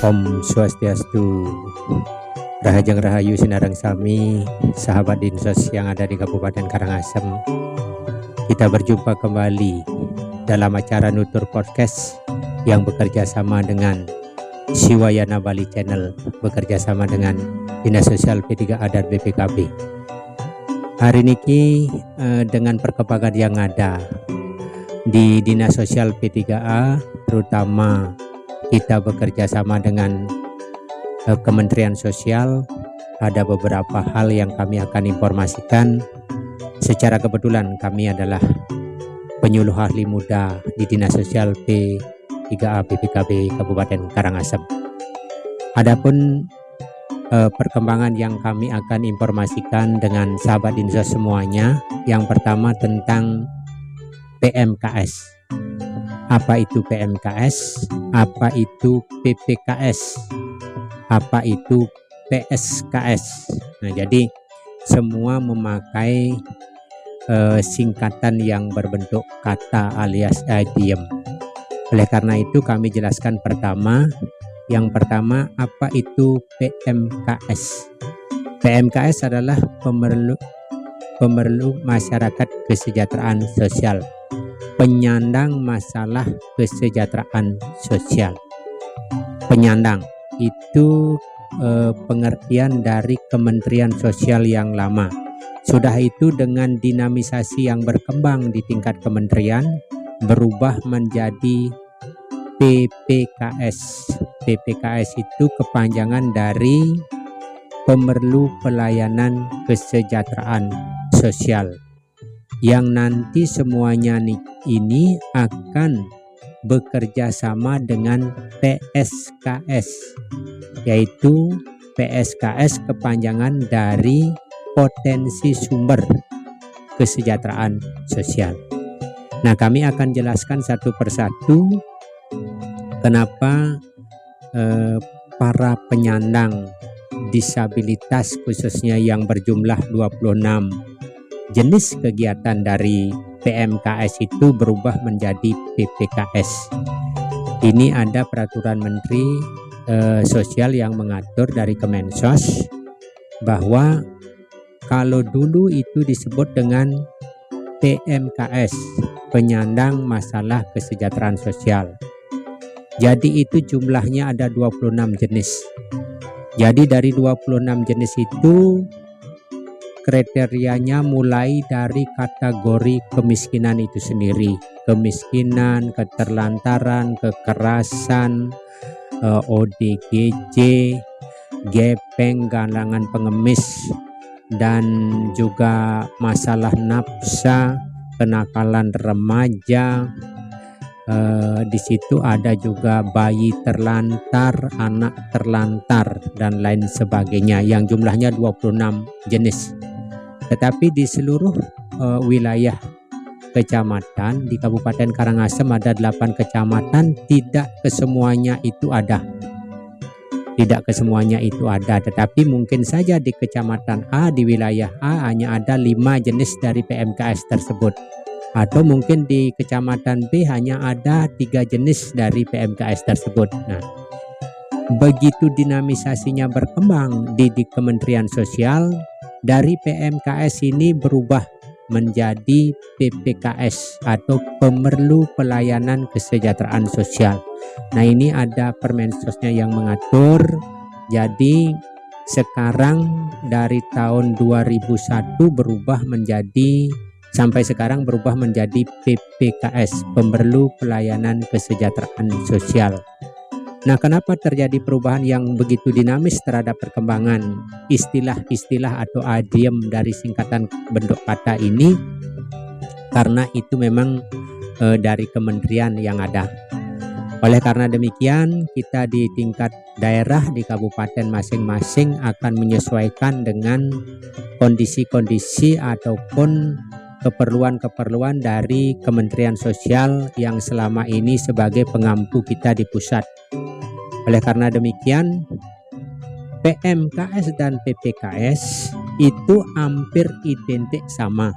Om Swastiastu, Rahajang Rahayu Sinarang Sami, sahabat Dinsos yang ada di Kabupaten Karangasem. Kita berjumpa kembali dalam acara Nutur Podcast yang bekerja sama dengan Siwayana Bali Channel, bekerja sama dengan Dinas Sosial P3A dan BPKB. Hari ini dengan perkembangan yang ada di Dinas Sosial P3A, terutama kita bekerja sama dengan Kementerian Sosial, ada beberapa hal yang kami akan informasikan. Secara kebetulan kami adalah penyuluh ahli muda di Dinas Sosial P3A BPKB Kabupaten Karangasem. Adapun perkembangan yang kami akan informasikan dengan sahabat Dinsos semuanya, yang pertama tentang PMKS. Apa itu PMKS? Apa itu PPKS? Apa itu PSKS? Nah, jadi semua memakai singkatan yang berbentuk kata alias idiom. Oleh karena itu kami jelaskan yang pertama apa itu PMKS? PMKS adalah pemerlu masyarakat kesejahteraan sosial, penyandang masalah kesejahteraan sosial. Penyandang itu pengertian dari Kementerian Sosial yang lama. Sudah itu dengan dinamisasi yang berkembang di tingkat kementerian berubah menjadi PPKS. PPKS itu kepanjangan dari Pemerlu Pelayanan Kesejahteraan Sosial, yang nanti semuanya ini akan bekerja sama dengan PSKS, yaitu PSKS kepanjangan dari Potensi Sumber Kesejahteraan Sosial. Nah, kami akan jelaskan satu persatu kenapa para penyandang disabilitas khususnya yang berjumlah 26 jenis kegiatan dari PMKS itu berubah menjadi PPKS. Ini ada peraturan Menteri Sosial yang mengatur dari Kemensos bahwa kalau dulu itu disebut dengan PMKS, penyandang masalah kesejahteraan sosial. Jadi itu jumlahnya ada 26 jenis. Jadi dari 26 jenis itu kriterianya mulai dari kategori kemiskinan itu sendiri, kemiskinan, keterlantaran, kekerasan, ODGJ, gepeng, galangan pengemis, dan juga masalah nafsa, kenakalan remaja. Di situ ada juga bayi terlantar, anak terlantar, dan lain sebagainya yang jumlahnya 26 jenis. Tetapi di seluruh wilayah kecamatan di Kabupaten Karangasem ada 8 kecamatan, tidak kesemuanya itu ada. Tidak kesemuanya itu ada, tetapi mungkin saja di kecamatan A, di wilayah A hanya ada 5 jenis dari PMKS tersebut. Atau mungkin di kecamatan B hanya ada 3 jenis dari PMKS tersebut. Nah, begitu dinamisasinya berkembang di Kementerian Sosial, dari PMKS ini berubah menjadi PPKS atau Pemerlu Pelayanan Kesejahteraan Sosial. Nah, ini ada Permensosnya yang mengatur. Jadi sekarang dari tahun 2001 berubah menjadi sampai sekarang berubah menjadi PPKS, Pemerlu Pelayanan Kesejahteraan Sosial. Nah, kenapa terjadi perubahan yang begitu dinamis terhadap perkembangan istilah-istilah atau idiom dari singkatan bentuk kata ini? Karena itu memang dari kementerian yang ada. Oleh karena demikian, kita di tingkat daerah di kabupaten masing-masing akan menyesuaikan dengan kondisi-kondisi ataupun keperluan-keperluan dari Kementerian Sosial yang selama ini sebagai pengampu kita di pusat. Oleh karena demikian, PMKS dan PPKS itu hampir identik sama,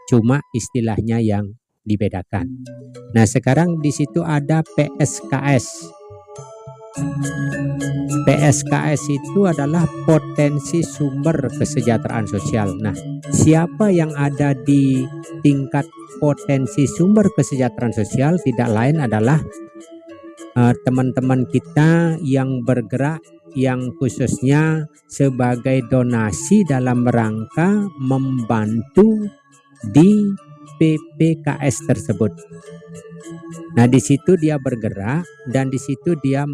cuma istilahnya yang dibedakan. Nah, sekarang di situ ada PSKS. PSKS itu adalah potensi sumber kesejahteraan sosial. Nah, siapa yang ada di tingkat potensi sumber kesejahteraan sosial tidak lain adalah teman-teman kita yang bergerak, yang khususnya sebagai donasi dalam rangka membantu di PPKS tersebut. Nah, di situ dia bergerak dan di situ dia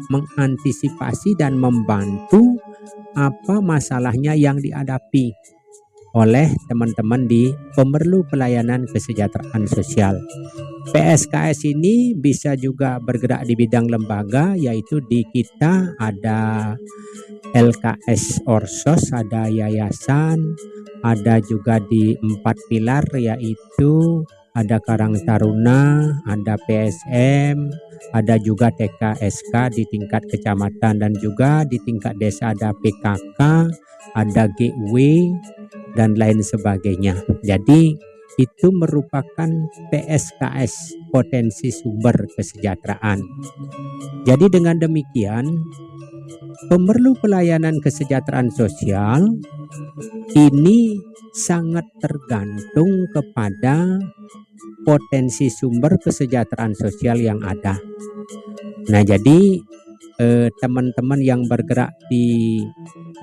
mengantisipasi dan membantu apa masalahnya yang dihadapi oleh teman-teman di pemerlu pelayanan kesejahteraan sosial. PSKS ini bisa juga bergerak di bidang lembaga, yaitu di kita ada LKS Orsos, ada yayasan, ada juga di 4 pilar, yaitu ada Karang Taruna, ada PSM, ada juga TKSK di tingkat kecamatan, dan juga di tingkat desa ada PKK, ada GW, dan lain sebagainya. Jadi itu merupakan PSKS, potensi sumber kesejahteraan. Jadi dengan demikian, pemerlu pelayanan kesejahteraan sosial ini sangat tergantung kepada potensi sumber kesejahteraan sosial yang ada. Nah, jadi teman-teman yang bergerak di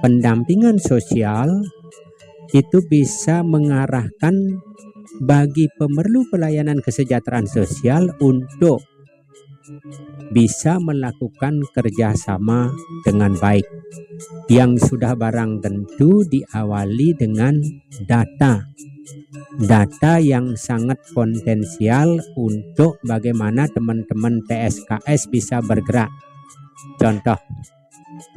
pendampingan sosial itu bisa mengarahkan bagi pemerlu pelayanan kesejahteraan sosial untuk bisa melakukan kerjasama dengan baik, yang sudah barang tentu diawali dengan data yang sangat potensial untuk bagaimana teman-teman PSKS bisa bergerak. Contoh,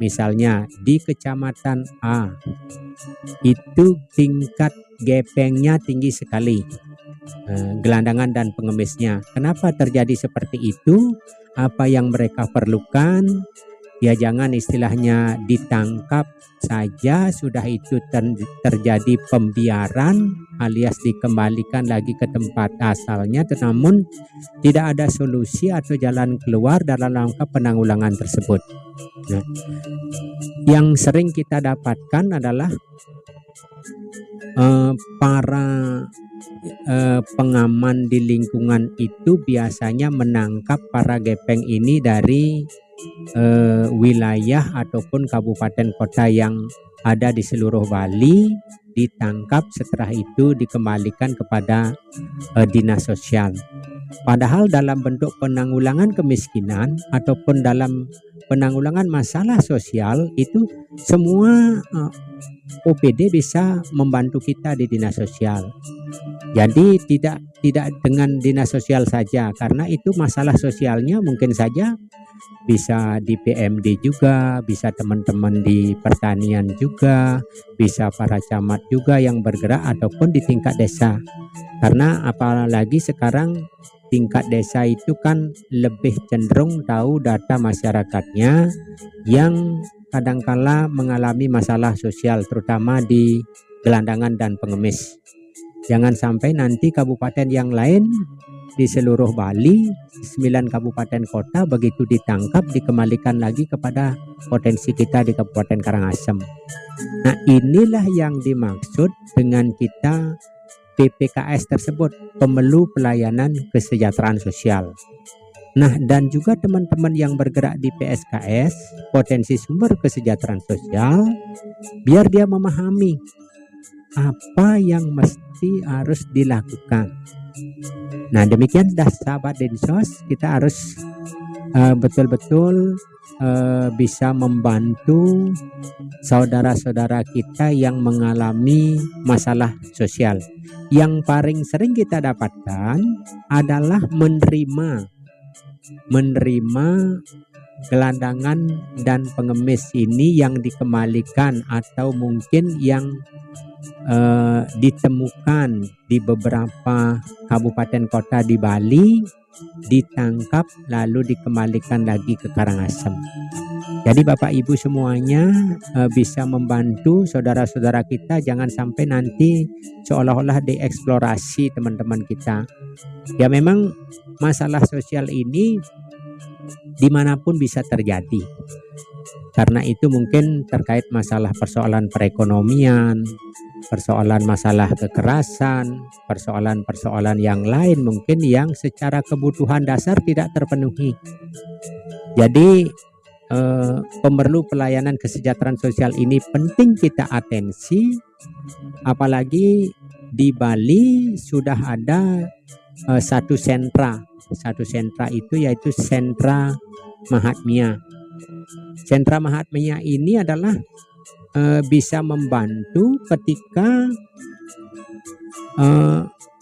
misalnya di kecamatan A itu tingkat gepengnya tinggi sekali, gelandangan dan pengemisnya. Kenapa terjadi seperti itu? Apa yang mereka perlukan? Ya, jangan istilahnya ditangkap saja, sudah itu terjadi pembiaran alias dikembalikan lagi ke tempat asalnya, namun tidak ada solusi atau jalan keluar dalam rangka penanggulangan tersebut. Nah, yang sering kita dapatkan adalah para pengaman di lingkungan itu biasanya menangkap para gepeng ini dari wilayah ataupun kabupaten kota yang ada di seluruh Bali, ditangkap, setelah itu dikembalikan kepada dinas sosial. Padahal dalam bentuk penanggulangan kemiskinan ataupun dalam penanggulangan masalah sosial itu semua OPD bisa membantu kita di dinas sosial. Jadi tidak dengan dinas sosial saja, karena itu masalah sosialnya mungkin saja bisa di PMD juga, bisa teman-teman di pertanian juga, bisa para camat juga yang bergerak ataupun di tingkat desa. Karena apalagi sekarang tingkat desa itu kan lebih cenderung tahu data masyarakatnya yang kadangkala mengalami masalah sosial, terutama di gelandangan dan pengemis. Jangan sampai nanti kabupaten yang lain di seluruh Bali, 9 kabupaten kota begitu ditangkap dikembalikan lagi kepada potensi kita di Kabupaten Karangasem. Nah, inilah yang dimaksud dengan kita PPKS tersebut, pemerlu pelayanan kesejahteraan sosial. Nah, dan juga teman-teman yang bergerak di PSKS, potensi sumber kesejahteraan sosial, biar dia memahami apa yang mesti harus dilakukan. Nah, demikian dah sahabat Dinsos, kita harus betul-betul bisa membantu saudara-saudara kita yang mengalami masalah sosial. Yang paling sering kita dapatkan adalah menerima gelandangan dan pengemis ini yang dikembalikan atau mungkin yang ditemukan di beberapa kabupaten kota di Bali, ditangkap lalu dikembalikan lagi ke Karangasem. Jadi Bapak Ibu semuanya bisa membantu saudara-saudara kita, jangan sampai nanti seolah-olah dieksplorasi teman-teman kita. Ya, memang masalah sosial ini dimanapun bisa terjadi. Karena itu mungkin terkait masalah persoalan perekonomian, persoalan masalah kekerasan, persoalan-persoalan yang lain mungkin yang secara kebutuhan dasar tidak terpenuhi. Jadi pemerlu pelayanan kesejahteraan sosial ini penting kita atensi, apalagi di Bali sudah ada satu sentra itu yaitu sentra Mahatmya. Sentra Mahatmya ini adalah bisa membantu ketika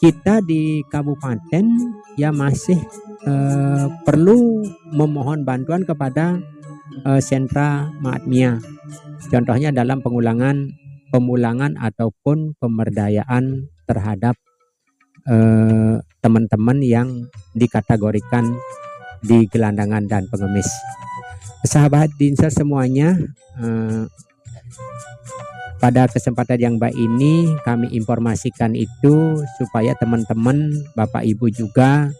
kita di kabupaten ya masih perlu memohon bantuan kepada sentra Mahatmya. Contohnya dalam pemulangan ataupun pemberdayaan terhadap teman-teman yang dikategorikan di gelandangan dan pengemis. Sahabat Dinsa semuanya, pada kesempatan yang baik ini kami informasikan itu supaya teman-teman, Bapak Ibu juga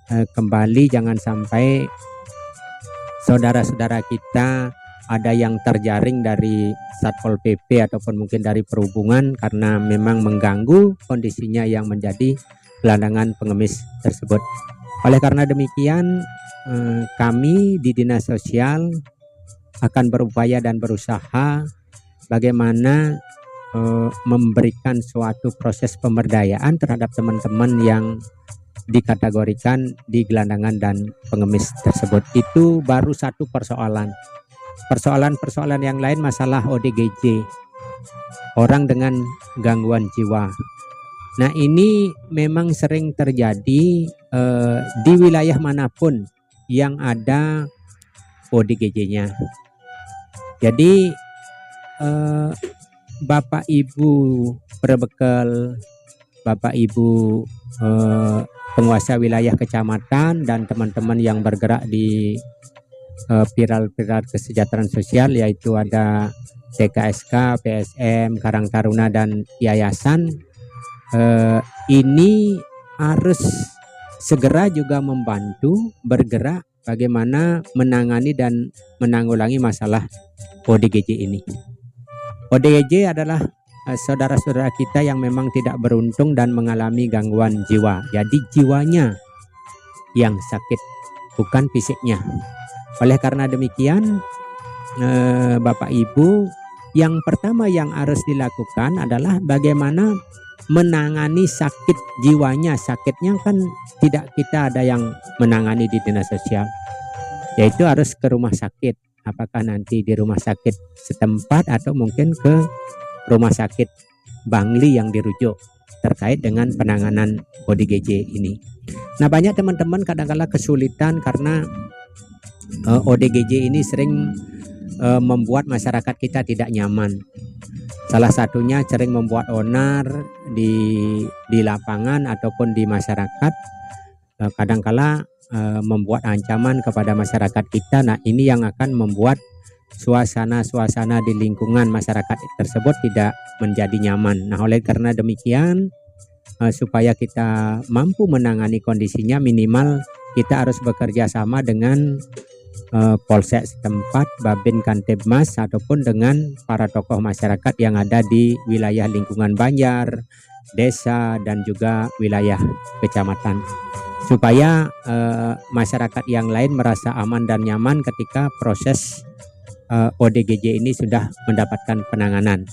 kembali jangan sampai saudara-saudara kita ada yang terjaring dari Satpol PP ataupun mungkin dari perhubungan karena memang mengganggu kondisinya yang menjadi gelandangan pengemis tersebut. Oleh karena demikian, kami di Dinas Sosial akan berupaya dan berusaha bagaimana memberikan suatu proses pemberdayaan terhadap teman-teman yang dikategorikan di gelandangan dan pengemis tersebut. Itu baru satu persoalan. Persoalan-persoalan yang lain masalah ODGJ, orang dengan gangguan jiwa. Nah, ini memang sering terjadi di wilayah manapun yang ada ODGJ-nya. Jadi Bapak Ibu berbekal, Bapak Ibu penguasa wilayah kecamatan dan teman-teman yang bergerak di pilar-pilar kesejahteraan sosial, yaitu ada TKSK, PSM, Karang Taruna dan yayasan, ini harus segera juga membantu bergerak bagaimana menangani dan menanggulangi masalah ODGJ ini. ODGJ adalah saudara-saudara kita yang memang tidak beruntung dan mengalami gangguan jiwa. Jadi jiwanya yang sakit, bukan fisiknya. Oleh karena demikian, Bapak Ibu, yang pertama yang harus dilakukan adalah bagaimana menangani sakit jiwanya. Sakitnya kan tidak kita ada yang menangani di dinas sosial, yaitu harus ke rumah sakit. Apakah nanti di rumah sakit setempat atau mungkin ke rumah sakit Bangli yang dirujuk terkait dengan penanganan ODGJ ini. Nah, banyak teman-teman kadang-kala kesulitan karena ODGJ ini sering membuat masyarakat kita tidak nyaman. Salah satunya sering membuat onar di lapangan ataupun di masyarakat, kadangkala membuat ancaman kepada masyarakat kita. Nah, ini yang akan membuat suasana-suasana di lingkungan masyarakat tersebut tidak menjadi nyaman. Nah, oleh karena demikian, supaya kita mampu menangani kondisinya, minimal kita harus bekerja sama dengan Polsek setempat, Babin Kantibmas, ataupun dengan para tokoh masyarakat yang ada di wilayah lingkungan Banjar, desa, dan juga wilayah kecamatan, supaya masyarakat yang lain merasa aman dan nyaman ketika proses ODGJ ini sudah mendapatkan penanganan.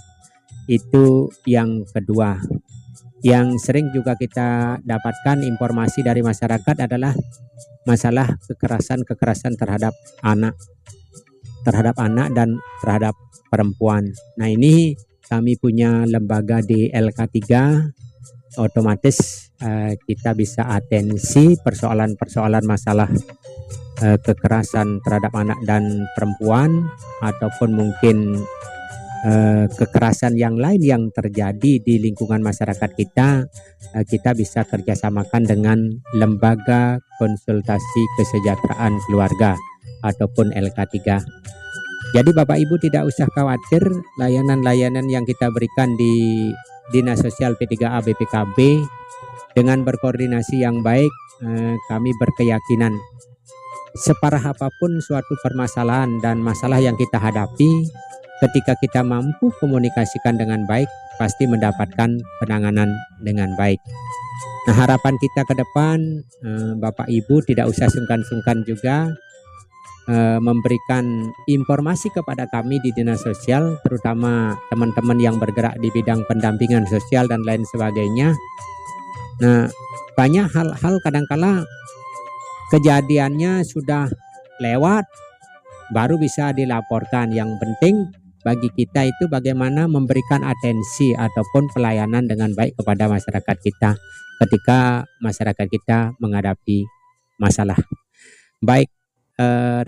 Itu yang kedua. Yang sering juga kita dapatkan informasi dari masyarakat adalah masalah kekerasan terhadap anak dan terhadap perempuan. Nah, ini kami punya lembaga di LK3, otomatis kita bisa atensi persoalan-persoalan masalah kekerasan terhadap anak dan perempuan, ataupun mungkin kekerasan yang lain yang terjadi di lingkungan masyarakat kita, kita bisa kerjasamakan dengan Lembaga Konsultasi Kesejahteraan Keluarga ataupun LK3. Jadi Bapak Ibu tidak usah khawatir, layanan-layanan yang kita berikan di Dinas Sosial P3A BPKB dengan berkoordinasi yang baik, kami berkeyakinan separah apapun suatu permasalahan dan masalah yang kita hadapi, ketika kita mampu komunikasikan dengan baik, pasti mendapatkan penanganan dengan baik. Nah, harapan kita ke depan, Bapak Ibu tidak usah sungkan-sungkan juga memberikan informasi kepada kami di dinas sosial, terutama teman-teman yang bergerak di bidang pendampingan sosial dan lain sebagainya. Nah, banyak hal-hal kadangkala kejadiannya sudah lewat baru bisa dilaporkan. Yang penting bagi kita itu bagaimana memberikan atensi ataupun pelayanan dengan baik kepada masyarakat kita ketika masyarakat kita menghadapi masalah. Baik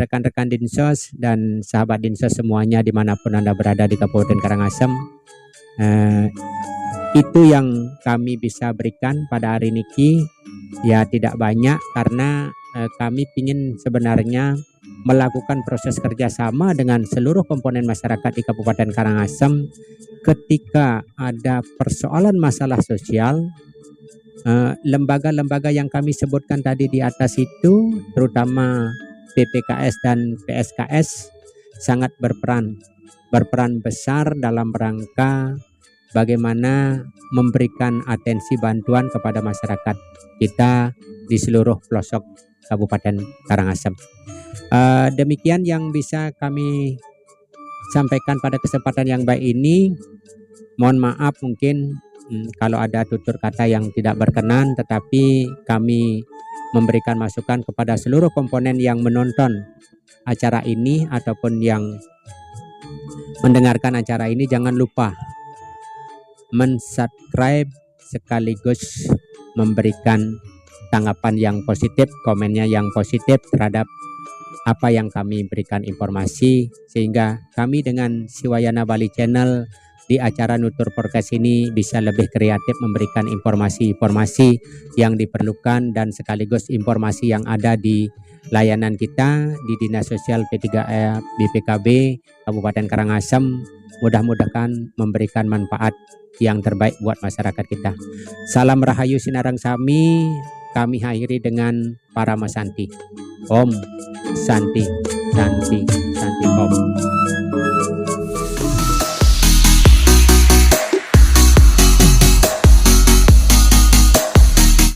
rekan-rekan Dinsos dan sahabat Dinsos semuanya dimanapun Anda berada di Kabupaten Karangasem, itu yang kami bisa berikan pada hari ini. Ya tidak banyak karena kami ingin sebenarnya melakukan proses kerjasama dengan seluruh komponen masyarakat di Kabupaten Karangasem ketika ada persoalan masalah sosial. Lembaga-lembaga yang kami sebutkan tadi di atas itu, terutama PPKS dan PSKS, sangat berperan besar dalam rangka bagaimana memberikan atensi bantuan kepada masyarakat kita di seluruh pelosok Kabupaten Karangasem. Demikian yang bisa kami sampaikan pada kesempatan yang baik ini. Mohon maaf mungkin kalau ada tutur kata yang tidak berkenan, tetapi kami memberikan masukan kepada seluruh komponen yang menonton acara ini ataupun yang mendengarkan acara ini. Jangan lupa mensubscribe sekaligus memberikan tanggapan yang positif, komennya yang positif terhadap apa yang kami berikan informasi, sehingga kami dengan Siwayana Bali Channel di acara Nutur Podcast ini bisa lebih kreatif memberikan informasi-informasi yang diperlukan dan sekaligus informasi yang ada di layanan kita di Dinas Sosial P3A BPKB Kabupaten Karangasem. Mudah-mudahan memberikan manfaat yang terbaik buat masyarakat kita. Salam Rahayu Sinarang Sami. Kami akhiri dengan Parama Santi. Om Santi, Santi, Santi Om.